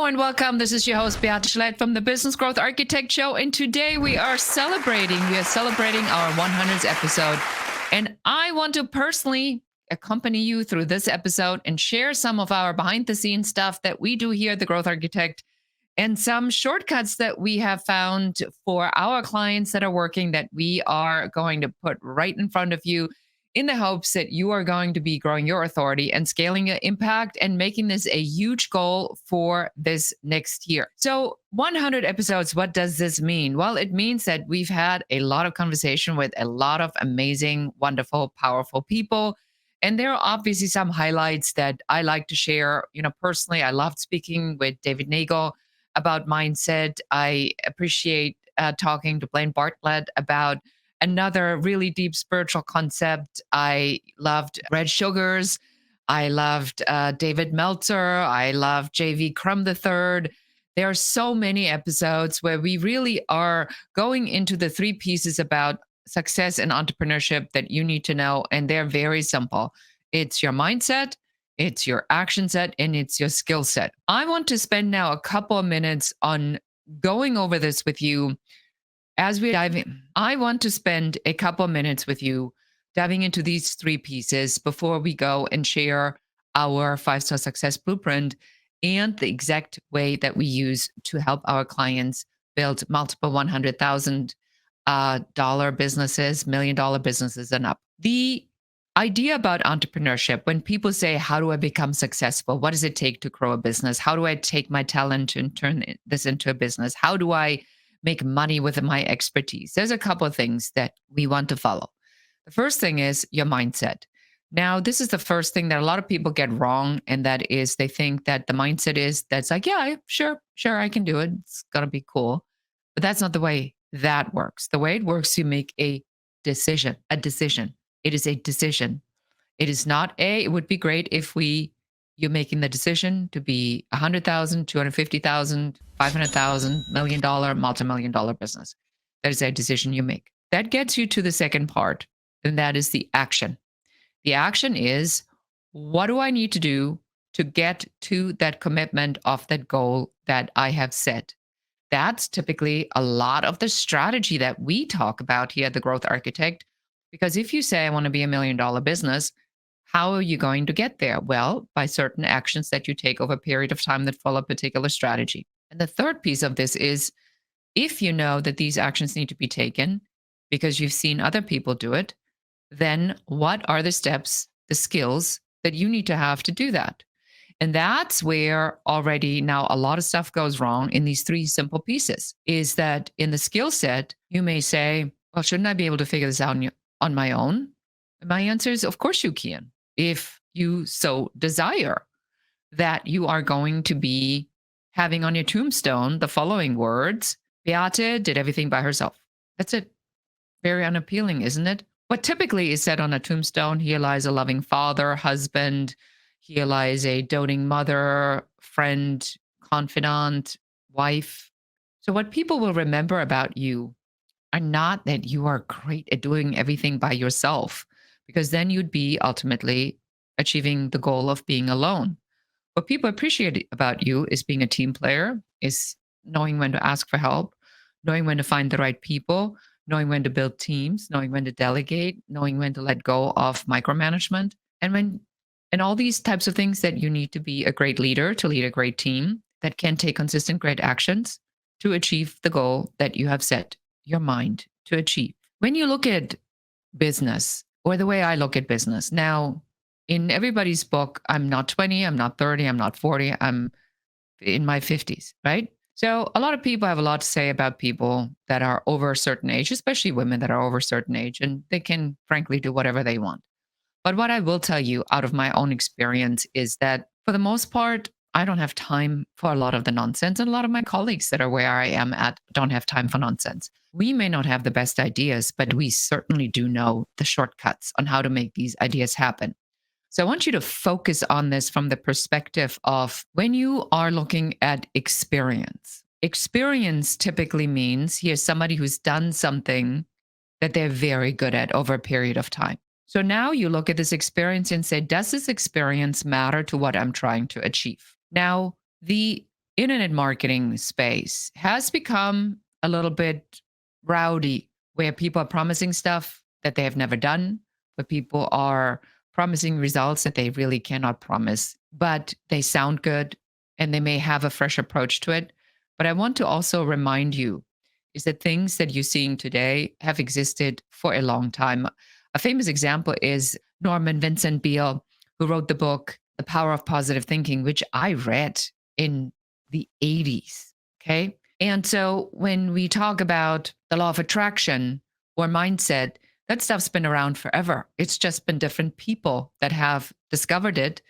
Hello and welcome. This is your host, Beate Chelette from the Business Growth Architect Show. And today we are celebrating our 100th episode. And I want to personally accompany you through this episode and share some of our behind the scenes stuff that we do here at the Growth Architect and some shortcuts that we have found for our clients that are working that we are going to put right in front of you in the hopes that you are going to be growing your authority and scaling your impact and making this a huge goal for this next year. So 100 episodes, what does this mean? Well, it means that we've had a lot of conversation with a lot of amazing, wonderful, powerful people. And there are obviously some highlights that I like to share. Personally, I loved speaking with David Nagel about mindset. I appreciate talking to Blaine Bartlett about another really deep spiritual concept. I loved Red Sugars. I loved David Meltzer. I loved J.V. Crum III. There are so many episodes where we really are going into the three pieces about success and entrepreneurship that you need to know. And they're very simple. It's your mindset, it's your action set, and it's your skill set. I want to spend now a couple of minutes on going over this with you. As we dive in, I want to spend a couple of minutes with you diving into these three pieces before we go and share our 5-star success blueprint and the exact way that we use to help our clients build multiple $100,000 businesses, $1 million businesses and up. The idea about entrepreneurship, when people say, how do I become successful? What does it take to grow a business? How do I take my talent and turn this into a business? How do I make money with my expertise? There's a couple of things that we want to follow. The first thing is your mindset. Now, this is the first thing that a lot of people get wrong, and that is they think that the mindset is that's like, yeah, sure, I can do it. It's gonna be cool. But that's not the way that works. The way it works, you make a decision. It is a decision. It is not it would be great if you're making the decision to be 100,000, 250,000, 500,000, $1 million, multi-million dollar business. That is a decision you make. That gets you to the second part, and that is the action. The action is, what do I need to do to get to that commitment of that goal that I have set? That's typically a lot of the strategy that we talk about here at the Growth Architect. Because if you say, I want to be $1 million business, how are you going to get there? Well, by certain actions that you take over a period of time that follow a particular strategy. And the third piece of this is, if you know that these actions need to be taken because you've seen other people do it, then what are the steps, the skills that you need to have to do that? And that's where already now a lot of stuff goes wrong in these three simple pieces, is that in the skill set, you may say, well, shouldn't I be able to figure this out on my own? And my answer is, of course you can. If you so desire, that you are going to be having on your tombstone the following words: Beate did everything by herself. That's it. Very unappealing, isn't it? What typically is said on a tombstone: here lies a loving father, husband, here lies a doting mother, friend, confidant, wife. So what people will remember about you are not that you are great at doing everything by yourself, because then you'd be ultimately achieving the goal of being alone. What people appreciate about you is being a team player, is knowing when to ask for help, knowing when to find the right people, knowing when to build teams, knowing when to delegate, knowing when to let go of micromanagement, and all these types of things that you need to be a great leader, to lead a great team that can take consistent great actions to achieve the goal that you have set your mind to achieve. When you look at business, or the way I look at business now, in everybody's book, I'm not 20, I'm not 30, I'm not 40, I'm in my 50s, right? So a lot of people have a lot to say about people that are over a certain age, especially women that are over a certain age, and they can frankly do whatever they want. But what I will tell you out of my own experience is that for the most part, I don't have time for a lot of the nonsense. And a lot of my colleagues that are where I am at don't have time for nonsense. We may not have the best ideas, but we certainly do know the shortcuts on how to make these ideas happen. So I want you to focus on this from the perspective of when you are looking at experience. Experience typically means here's somebody who's done something that they're very good at over a period of time. So now you look at this experience and say, does this experience matter to what I'm trying to achieve? Now, the internet marketing space has become a little bit rowdy, where people are promising stuff that they have never done, where people are promising results that they really cannot promise, but they sound good and they may have a fresh approach to it. But I want to also remind you is that things that you're seeing today have existed for a long time. A famous example is Norman Vincent Peale, who wrote the book The Power of Positive Thinking, which I read in the 80s. Okay. And so when we talk about the law of attraction or mindset, that stuff's been around forever. It's just been different people that have discovered it,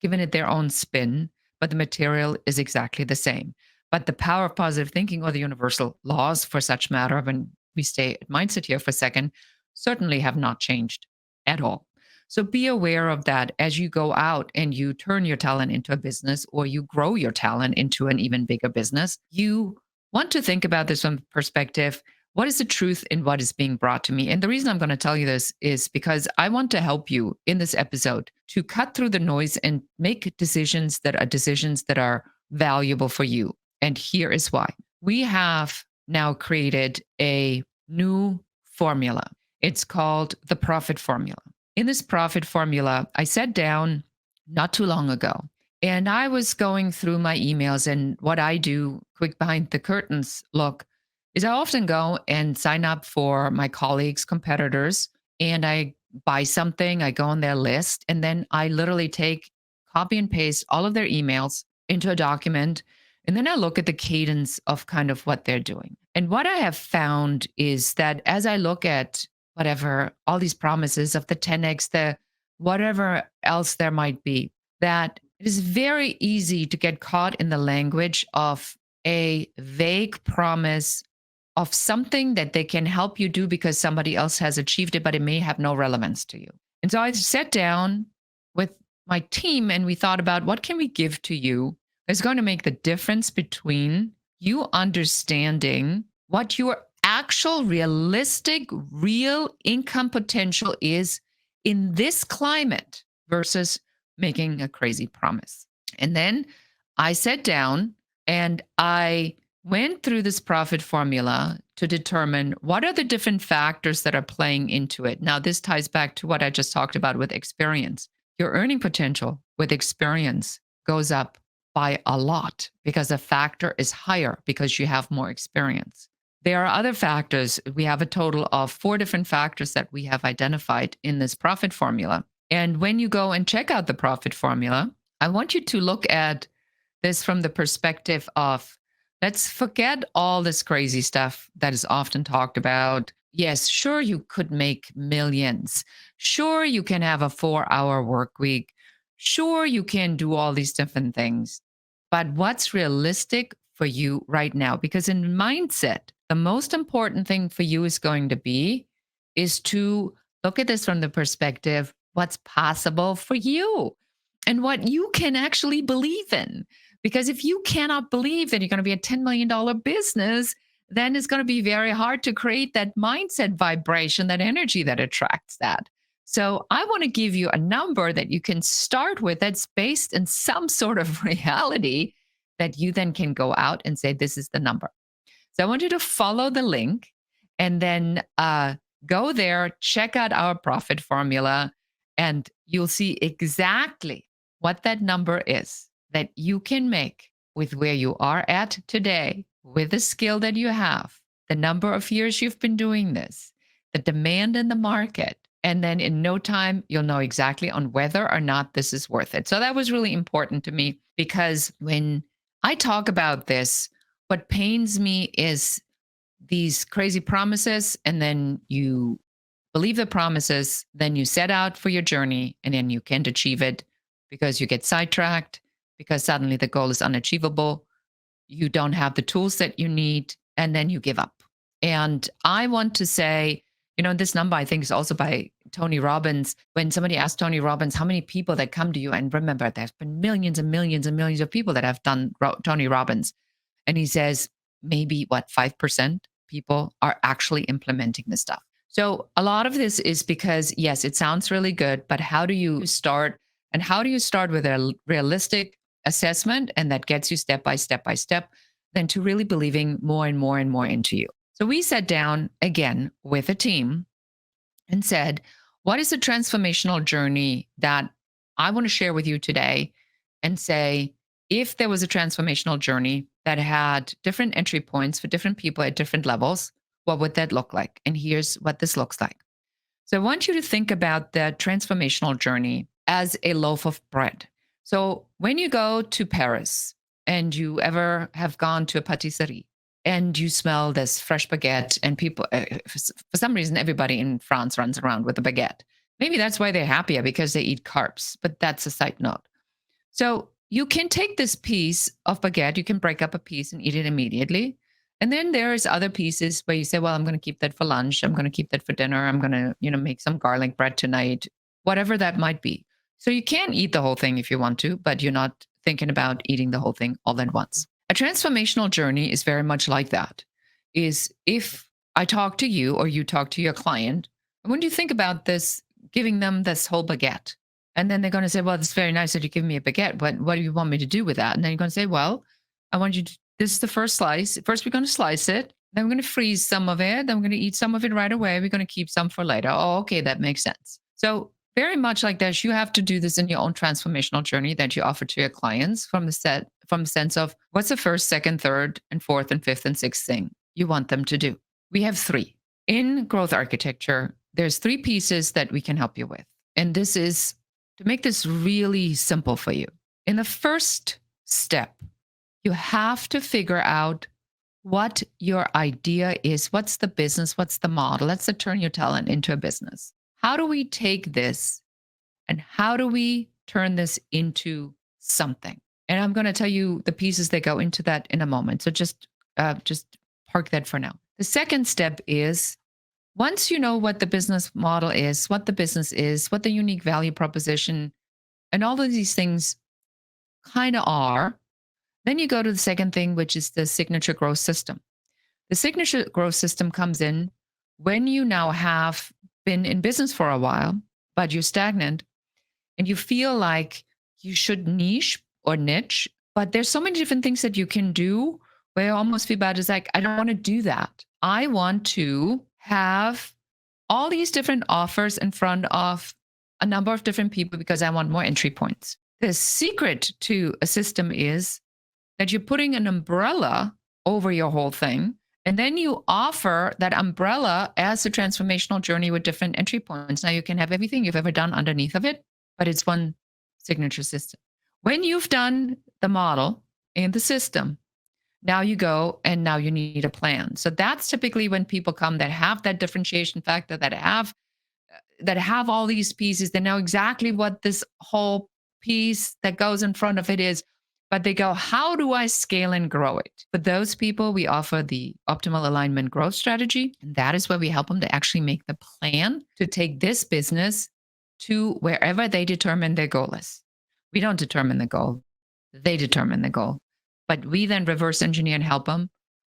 given it their own spin, but the material is exactly the same. But the power of positive thinking, or the universal laws for such matter, when we stay at mindset here for a second, certainly have not changed at all. So be aware of that as you go out and you turn your talent into a business, or you grow your talent into an even bigger business. You want to think about this from the perspective, what is the truth in what is being brought to me? And the reason I'm going to tell you this is because I want to help you in this episode to cut through the noise and make decisions that are valuable for you. And here is why. We have now created a new formula. It's called the profit formula. In this profit formula, I sat down not too long ago and I was going through my emails. And what I do, quick behind the curtains look, is I often go and sign up for my colleagues, competitors, and I buy something, I go on their list, and then I literally take, copy and paste all of their emails into a document. And then I look at the cadence of kind of what they're doing. And what I have found is that as I look at whatever, all these promises of the 10x, the whatever else there might be, that it is very easy to get caught in the language of a vague promise of something that they can help you do because somebody else has achieved it, but it may have no relevance to you. And so I sat down with my team and we thought about what can we give to you that's going to make the difference between you understanding what your actual realistic, real income potential is in this climate versus making a crazy promise. And then I sat down and I went through this profit formula to determine what are the different factors that are playing into it. Now, this ties back to what I just talked about with experience. Your earning potential with experience goes up by a lot because the factor is higher because you have more experience. There are other factors. We have a total of 4 different factors that we have identified in this profit formula. And when you go and check out the profit formula, I want you to look at this from the perspective of, let's forget all this crazy stuff that is often talked about. Yes, sure, you could make millions. Sure, you can have a 4-hour work week. Sure, you can do all these different things. But what's realistic for you right now? Because in mindset, the most important thing for you is to look at this from the perspective, what's possible for you and what you can actually believe in. Because if you cannot believe that you're going to be a $10 million business, then it's going to be very hard to create that mindset vibration, that energy that attracts that. So I want to give you a number that you can start with that's based in some sort of reality that you then can go out and say, this is the number. So I want you to follow the link and then go there, check out our profit formula, and you'll see exactly what that number is that you can make with where you are at today, with the skill that you have, the number of years you've been doing this, the demand in the market. And then in no time, you'll know exactly on whether or not this is worth it. So that was really important to me because when I talk about this, what pains me is these crazy promises, and then you believe the promises, then you set out for your journey, and then you can't achieve it because you get sidetracked, because suddenly the goal is unachievable. You don't have the tools that you need, and then you give up. And I want to say, this number I think is also by Tony Robbins. When somebody asked Tony Robbins, how many people that come to you, and remember, there's been millions and millions and millions of people that have done Tony Robbins. And he says, maybe 5% people are actually implementing this stuff. So a lot of this is because, yes, it sounds really good, but how do you start? And how do you start with a realistic assessment, and that gets you step by step by step, then to really believing more and more and more into you. So we sat down again with a team and said, what is a transformational journey that I want to share with you today? And say, if there was a transformational journey that had different entry points for different people at different levels, what would that look like? And here's what this looks like. So I want you to think about the transformational journey as a loaf of bread. So when you go to Paris and you ever have gone to a patisserie and you smell this fresh baguette, and people, for some reason, everybody in France runs around with a baguette. Maybe that's why they're happier, because they eat carbs, but that's a side note. So you can take this piece of baguette, you can break up a piece and eat it immediately. And then there's other pieces where you say, well, I'm going to keep that for lunch. I'm going to keep that for dinner. I'm going to, make some garlic bread tonight, whatever that might be. So you can eat the whole thing if you want to, but you're not thinking about eating the whole thing all at once. A transformational journey is very much like that. Is if I talk to you or you talk to your client, I want you to think about this, giving them this whole baguette. And then they're going to say, well, it's very nice that you give me a baguette, but what do you want me to do with that? And then you're going to say, well, I want you to, this is the first slice. First, we're going to slice it. Then we're going to freeze some of it. Then we're going to eat some of it right away. We're going to keep some for later. Oh, okay, that makes sense. So very much like this, you have to do this in your own transformational journey that you offer to your clients from the sense of what's the first, second, third, and fourth, and fifth, and sixth thing you want them to do. We have three. In growth architecture, there's three pieces that we can help you with. And this is to make this really simple for you. In the first step, you have to figure out what your idea is. What's the business? What's the model? Let's turn your talent into a business. How do we take this and how do we turn this into something? And I'm going to tell you the pieces that go into that in a moment. So just park that for now. The second step is, once you know what the business model is, what the business is, what the unique value proposition, and all of these things kind of are, then you go to the second thing, which is the signature growth system. The signature growth system comes in when you now have been in business for a while, but you're stagnant and you feel like you should niche or niche, but there's so many different things that you can do where you almost feel bad. It's like, I don't want to do that. I want to have all these different offers in front of a number of different people because I want more entry points. The secret to a system is that you're putting an umbrella over your whole thing, and then you offer that umbrella as a transformational journey with different entry points. Now you can have everything you've ever done underneath of it, but it's one signature system. When you've done the model and the system, now you go and now you need a plan. So that's typically when people come that have that differentiation factor, that have all these pieces. They know exactly what this whole piece that goes in front of it is, but they go, how do I scale and grow it? For those people, we offer the optimal alignment growth strategy. And that is where we help them to actually make the plan to take this business to wherever they determine their goal is. We don't determine the goal. They determine the goal. But we then reverse engineer and help them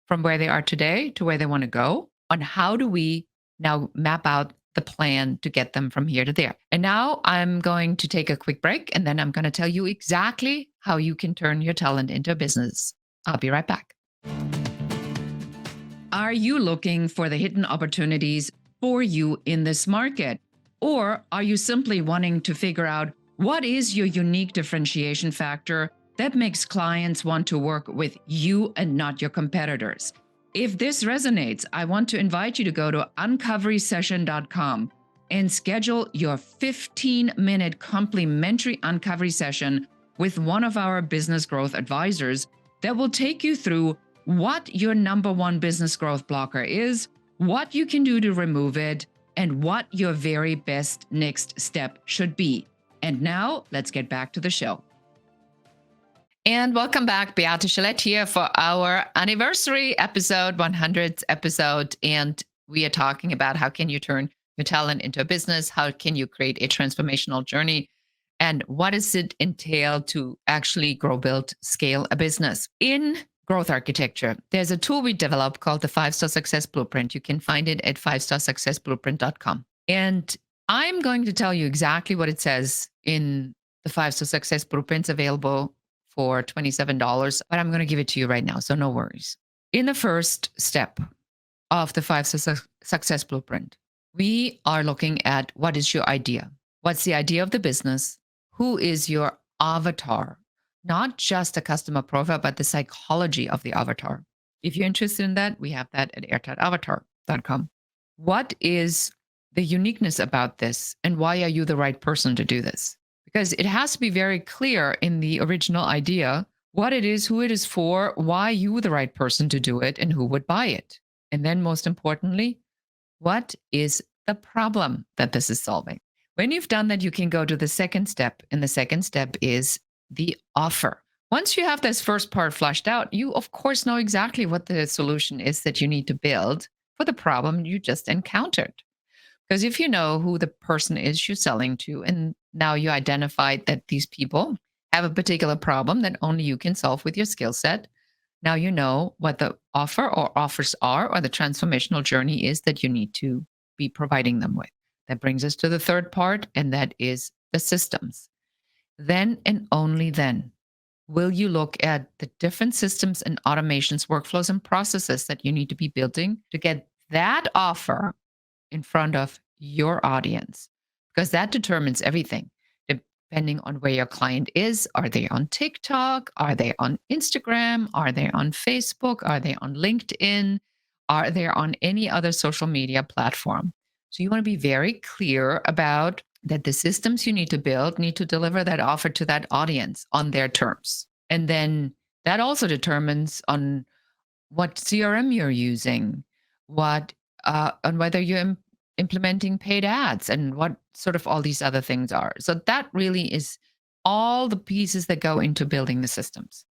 from where they are today to where they want to go on how do we now map out the plan to get them from here to there. And now I'm going to take a quick break, and then I'm going to tell you exactly how you can turn your talent into a business. I'll be right back. Are you looking for the hidden opportunities for you in this market? Or are you simply wanting to figure out what is your unique differentiation factor that makes clients want to work with you and not your competitors? If this resonates, I want to invite you to go to uncoverysession.com and schedule your 15-minute complimentary uncovery session with one of our business growth advisors that will take you through what your number one business growth blocker is, what you can do to remove it, and what your very best next step should be. And now let's get back to the show. And welcome back. Beate Chelette here for our anniversary episode, 100th episode. And we are talking about how can you turn your talent into a business? How can you create a transformational journey? And what does it entail to actually grow, build, scale a business? In growth architecture, there's a tool we developed called the 5-Star Success Blueprint. You can find it at 5starsuccessblueprint.com. And I'm going to tell you exactly what it says in the 5-Star Success Blueprints available for $27, but I'm going to give it to you right now. So no worries. In the first step of the success blueprint, we are looking at what is your idea? What's the idea of the business? Who is your avatar? Not just a customer profile, but the psychology of the avatar. If you're interested in that, we have that at airtightavatar.com. What is the uniqueness about this, and why are you the right person to do this? Because it has to be very clear in the original idea what it is, who it is for, why you the right person to do it, and who would buy it. And then most importantly, what is the problem that this is solving? When you've done that, you can go to the second step. And the second step is the offer. Once you have this first part flushed out, you of course know exactly what the solution is that you need to build for the problem you just encountered. Because if you know who the person is you're selling to, and now you identified that these people have a particular problem that only you can solve with your skill set, now you know what the offer or offers are, or the transformational journey is that you need to be providing them with. That brings us to the third part, and that is the systems. Then and only then will you look at the different systems and automations, workflows, and processes that you need to be building to get that offer in front of your audience, because that determines everything. Depending on where your client is, are they on TikTok? Are they on Instagram? Are they on Facebook? Are they on LinkedIn? Are they on any other social media platform? So you want to be very clear about that the systems you need to build need to deliver that offer to that audience on their terms. And then that also determines on what CRM you're using, what on whether you're implementing paid ads, and what sort of all these other things are. So that really is all the pieces that go into building the systems.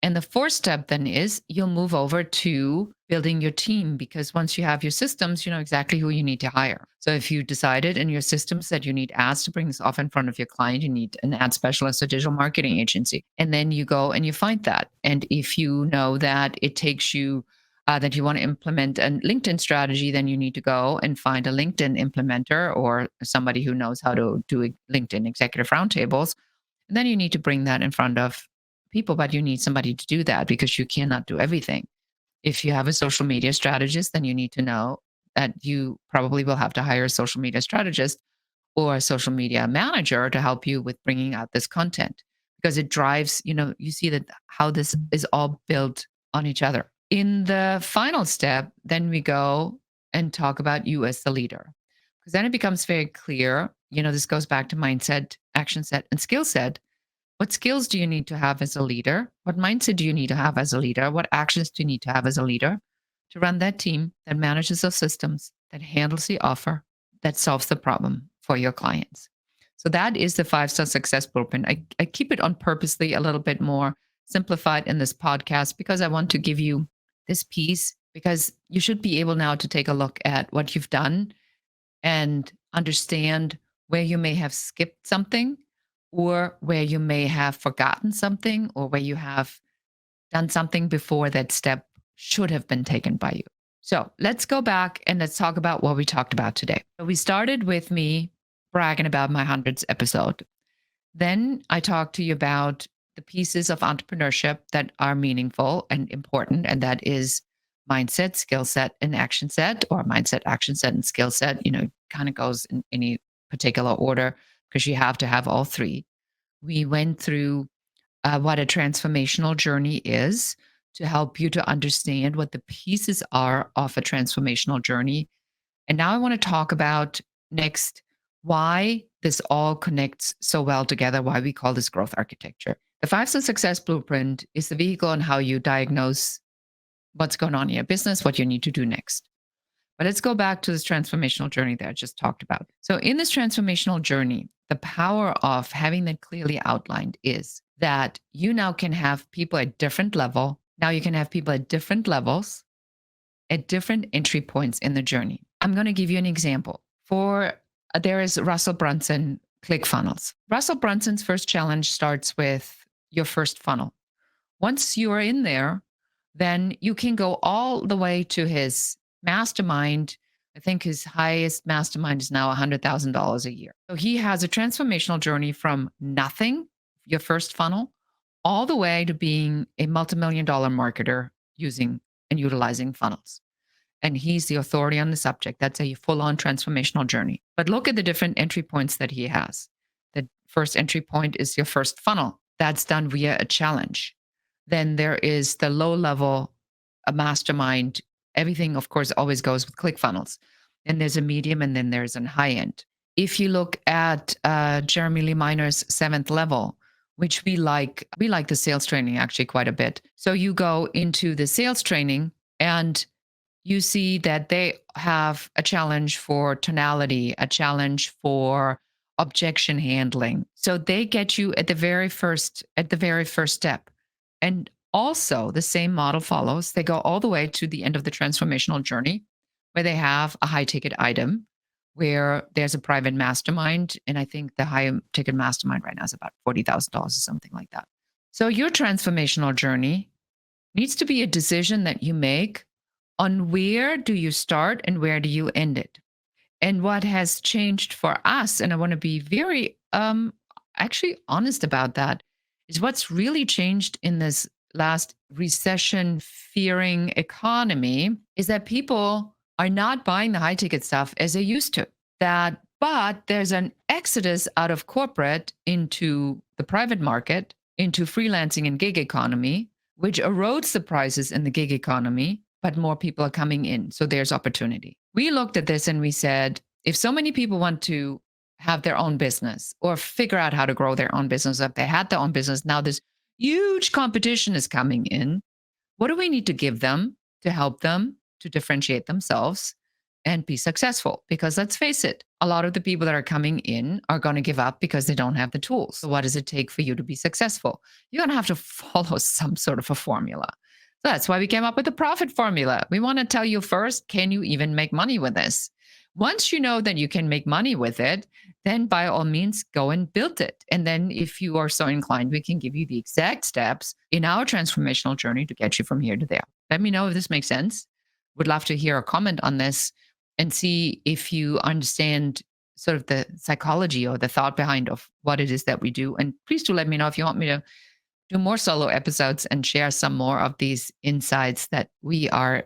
And the fourth step then is you'll move over to building your team, because once you have your systems, you know exactly who you need to hire. So if you decided in your systems that you need ads to bring this off in front of your client, you need an ad specialist or digital marketing agency. And then you go and you find that. And if you know that it takes you that you want to implement a LinkedIn strategy, then you need to go and find a LinkedIn implementer or somebody who knows how to do LinkedIn executive roundtables. And then you need to bring that in front of people, but you need somebody to do that because you cannot do everything. If you have a social media strategist, then you need to know that you probably will have to hire a social media strategist or a social media manager to help you with bringing out this content, because it drives, you see that how this is all built on each other. In the final step, then we go and talk about you as the leader, because then it becomes very clear, this goes back to mindset, action set, and skill set. What skills do you need to have as a leader? What mindset do you need to have as a leader? What actions do you need to have as a leader to run that team that manages those systems, that handles the offer, that solves the problem for your clients? So that is the 5-star success blueprint. I keep it on purposely a little bit more simplified in this podcast because I want to give you this piece, because you should be able now to take a look at what you've done and understand where you may have skipped something, or where you may have forgotten something, or where you have done something before that step should have been taken by you. So let's go back and let's talk about what we talked about today. So we started with me bragging about my 100th episode. Then I talked to you about the pieces of entrepreneurship that are meaningful and important, and that is mindset, skill set, and action set, or mindset, action set, and skill set. Kind of goes in any particular order because you have to have all three. We went through what a transformational journey is to help you to understand what the pieces are of a transformational journey. And now I want to talk about next why this all connects so well together, why we call this growth architecture. The 5-star success blueprint is the vehicle on how you diagnose what's going on in your business, what you need to do next. But let's go back to this transformational journey that I just talked about. So in this transformational journey, the power of having that clearly outlined is that you now can have people at different level. Now you can have people at different levels, at different entry points in the journey. I'm going to give you an example. There is Russell Brunson ClickFunnels. Russell Brunson's first challenge starts with your first funnel. Once you are in there, then you can go all the way to his mastermind. I think his highest mastermind is now $100,000 a year. So he has a transformational journey from nothing, your first funnel, all the way to being a multi-million dollar marketer using and utilizing funnels. And he's the authority on the subject. That's a full-on transformational journey. But look at the different entry points that he has. The first entry point is your first funnel. That's done via a challenge. Then there is the low level, a mastermind. Everything, of course, always goes with ClickFunnels. And there's a medium, and then there's a high end. If you look at Jeremy Lee Miner's 7th level, which we like the sales training actually quite a bit. So you go into the sales training and you see that they have a challenge for tonality, a challenge for objection handling. So they get you at the very first step. And also the same model follows. They go all the way to the end of the transformational journey where they have a high ticket item where there's a private mastermind. And I think the high ticket mastermind right now is about $40,000 or something like that. So your transformational journey needs to be a decision that you make on where do you start and where do you end it. And what has changed for us, and I want to be very actually honest about that, is what's really changed in this last recession fearing economy is that people are not buying the high ticket stuff as they used to. But there's an exodus out of corporate into the private market, into freelancing and gig economy, which erodes the prices in the gig economy, but more people are coming in. So there's opportunity. We looked at this and we said, if so many people want to have their own business or figure out how to grow their own business, if they had their own business, now this huge competition is coming in. What do we need to give them to help them to differentiate themselves and be successful? Because let's face it, a lot of the people that are coming in are going to give up because they don't have the tools. So what does it take for you to be successful? You're going to have to follow some sort of a formula. So that's why we came up with the profit formula. We want to tell you first, can you even make money with this? Once you know that you can make money with it, then by all means, go and build it. And then if you are so inclined, we can give you the exact steps in our transformational journey to get you from here to there. Let me know if this makes sense. Would love to hear a comment on this and see if you understand sort of the psychology or the thought behind of what it is that we do. And please do let me know if you want me to do more solo episodes and share some more of these insights that we are,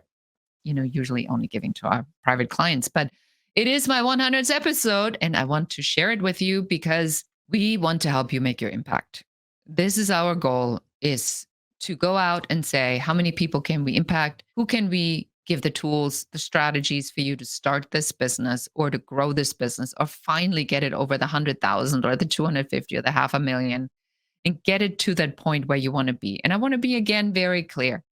usually only giving to our private clients. But it is my 100th episode, and I want to share it with you because we want to help you make your impact. This is our goal, is to go out and say, how many people can we impact? Who can we give the tools, the strategies for you to start this business or to grow this business or finally get it over the 100,000 or the 250 or the 500,000 and get it to that point where you want to be. And I want to be, again, very clear.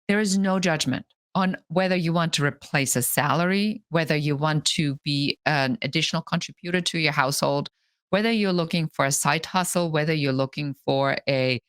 There is no judgment on whether you want to replace a salary, whether you want to be an additional contributor to your household, whether you're looking for a side hustle, whether you're looking for a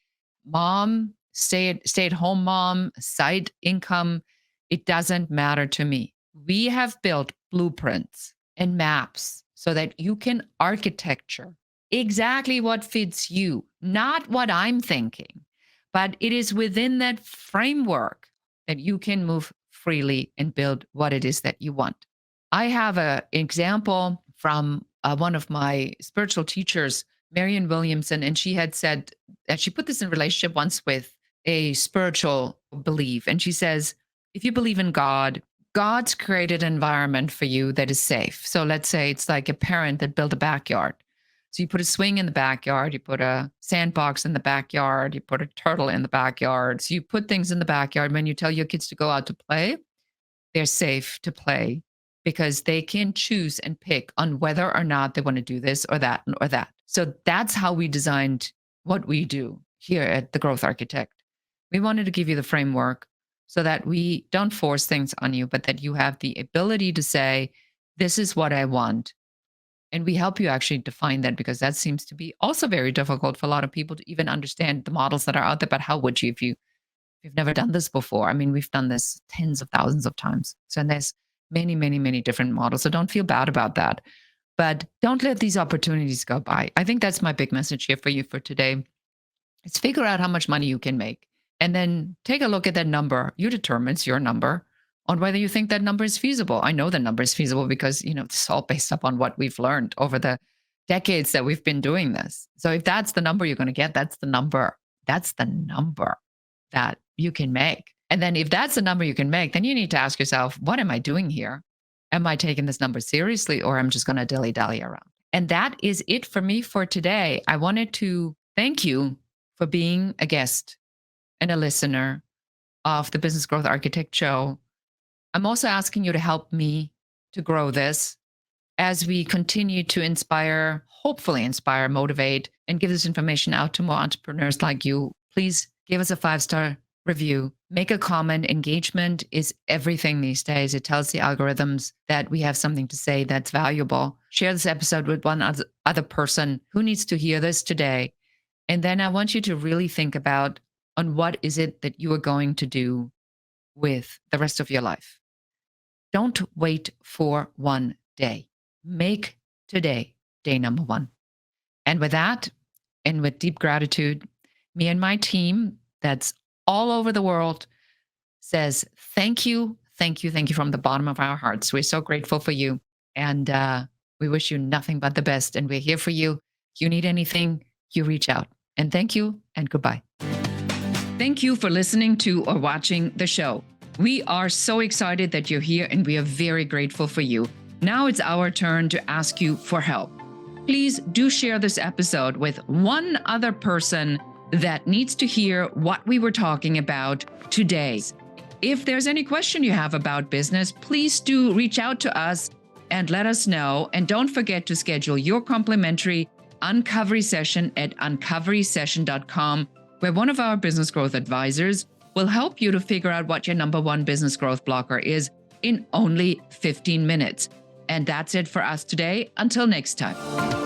mom, stay-at-home mom, side income. It doesn't matter to me. We have built blueprints and maps so that you can architecture exactly what fits you, not what I'm thinking, but it is within that framework that you can move freely and build what it is that you want. I have an example from one of my spiritual teachers, Marianne Williamson, and she had said that she put this in relationship once with a spiritual belief. And she says, if you believe in God, God's created an environment for you that is safe. So let's say it's like a parent that built a backyard. So you put a swing in the backyard, you put a sandbox in the backyard, you put a turtle in the backyard. So you put things in the backyard. When you tell your kids to go out to play, they're safe to play because they can choose and pick on whether or not they want to do this or that or that. So that's how we designed what we do here at The Growth Architect. We wanted to give you the framework so that we don't force things on you, but that you have the ability to say, this is what I want. And we help you actually define that because that seems to be also very difficult for a lot of people to even understand the models that are out there. But how would you if you've never done this before? I mean, we've done this tens of thousands of times. So there's many, many, many different models. So don't feel bad about that. But don't let these opportunities go by. I think that's my big message here for you for today. Is figure out how much money you can make. And then take a look at that number. You determine, it's your number, on whether you think that number is feasible. I know the number is feasible because, this is all based upon what we've learned over the decades that we've been doing this. So if that's the number you're going to get, that's the number. That's the number that you can make. And then if that's the number you can make, then you need to ask yourself, what am I doing here? Am I taking this number seriously, or I'm just going to dilly-dally around? And that is it for me for today. I wanted to thank you for being a guest and a listener of the Business Growth Architect Show. I'm also asking you to help me to grow this as we continue to inspire, hopefully inspire, motivate, and give this information out to more entrepreneurs like you. Please give us a 5-star review, make a comment. Engagement is everything these days. It tells the algorithms that we have something to say that's valuable. Share this episode with one other person who needs to hear this today. And then I want you to really think about on what is it that you are going to do with the rest of your life. Don't wait for one day. Make today day number 1. And with that, and with deep gratitude, me and my team that's all over the world says thank you, thank you, thank you from the bottom of our hearts. We're so grateful for you. And we wish you nothing but the best. And we're here for you. If you need anything, you reach out. And thank you and goodbye. Thank you for listening to or watching the show. We are so excited that you're here, and we are very grateful for you. Now it's our turn to ask you for help. Please do share this episode with one other person that needs to hear what we were talking about today. If there's any question you have about business, please do reach out to us and let us know. And don't forget to schedule your complimentary Uncovery session at uncoverysession.com, where one of our business growth advisors will help you to figure out what your number 1 business growth blocker is in only 15 minutes. And that's it for us today. Until next time.